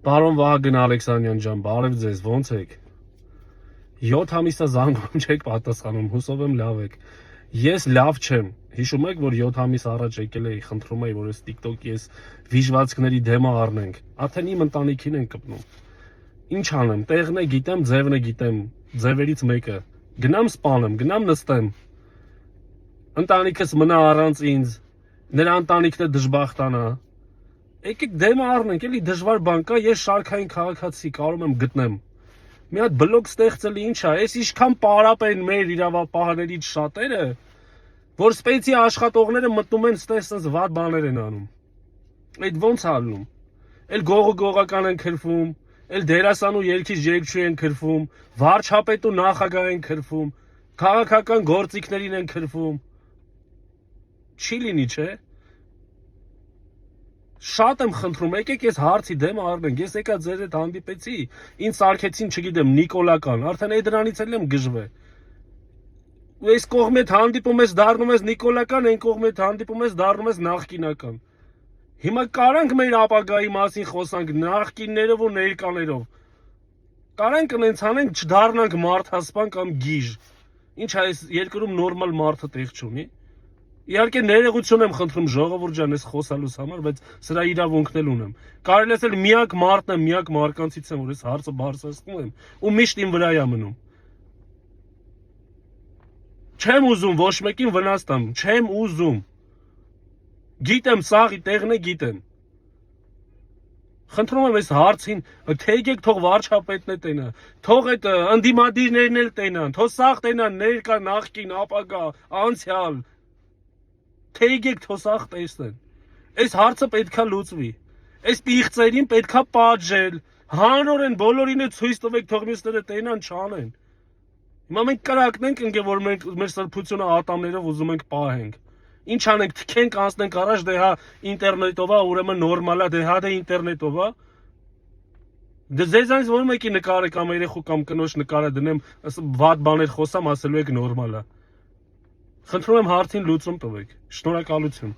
Պարոն Վահագն Ալեքսանյան ջան, բարև ձեզ, ո՞նց եք։ 7 ամիս է զանգում չեք պատասխանում, հուսով եմ լավ եք։ Ես լավ չեմ։ Հիշում եք, որ 7 ամիս առաջ եկել էի, խնդրում էի, որ այս TikTok-ի այս վիժվածքների դեմը առնենք։ Արդեն իմ ընտանիքին են կպնում։ Ինչ անեմ, տեղն է գիտեմ, ձևն է գիտեմ, ձևերից մեկը։ Գնամ սպանեմ, գնամ նստեմ։ Ընտանիքս մնա առանց ինձ, նրա ընտանիքն է դժբախտանա։ Եկեք դեմը առնենք, էլի դժվար բան կա, ես շարքային քաղաքացի, կարող եմ գտնեմ։ Մի հատ բլոգ ստեղծելի ինչ է, այս ինչքան պարապ են մեր իրավապահներից շատերը, որ սպեցի աշխատողները մտնում են ստես վատ բաներ են անում։ Այդ ո՞նց է ալնում։ Էլ գողական են քրվում, էլ դերասան ու երգիչ երգչու են քրվում, վարչապետ ու նախագահ են քրվում, քաղաքական գործիքներին են քրվում։ Չի լինի, չէ՞։ Շատ եմ խնդրում, եկեք այս հարցի դեմ առնենք, ես եկա ձեր հետ հանդիպեցի, ինձ սարքեցին, չգիտեմ, Նիկոլական, արդեն այդ դրանից էլ եմ գժվել։ Ու այս կողմ հետ հանդիպում ես, դառնում ես Նիկոլական, այն կողմ հետ հանդիպում ես, դառնում ես նախկինական։ Հիմա կարանք մեր ապագայի մասին խոսանք նախկիններով ու ներկաներով։ Կարանք ընենց անենք, չդառնանք մարդասպան կամ գիժ։ Ինչ այս երկրում նորմալ մարդը տեղ չունի։ Իհարկե ներողություն եմ խնդրում ժողովուրդ ջան, ես խոսալուց համար, բայց սրա իրավունքն էլ ունեմ։ Կարելի է ասել միակ մարդն եմ, միակ մարկանցից եմ, որ ես հարցը բարձրացնում եմ ու միշտ իմ վրա է մնում։ Չեմ ուզում ոչ մեկին վնաս տամ, չեմ ուզում։ Գիտեմ, սաղի տեղն է, գիտեմ։ Խնդրում եմ այս հարցին, թեգեք թող վարչապետն է տենա, թող այդ ընդդիմադիրներն էլ տենան, թող սաղ տենան ներկա, նախկին, ապագա, անցյալ։ Թեգեք թոսախ տեսնեն։ Այս հարցը պետքա լուծվի։ Այս պիղծերին պետքա պատժել։ Հանրորեն բոլորին է ցույց տվեք, թող մյուսները տենան չանեն։ Հիմա մենք կրակնենք ընկե, որ մեր սրբությունը ատամներով ուզում ենք պահենք։ Ինչ անենք, թքենք անցնենք առաջ, դե հա ինտերնետով է, ուրեմն նորմալ է, դե հա դե ինտերնետով է։ Դե ձեզանից որ մեկի նկարը կամ երեխու կամ կնոջ նկարը դնեմ, վատ բաներ խոսամ, ասելու եք նորմալ է։ Խնդրում եմ հարցին լուծում տվեք։ Շնորհակալություն։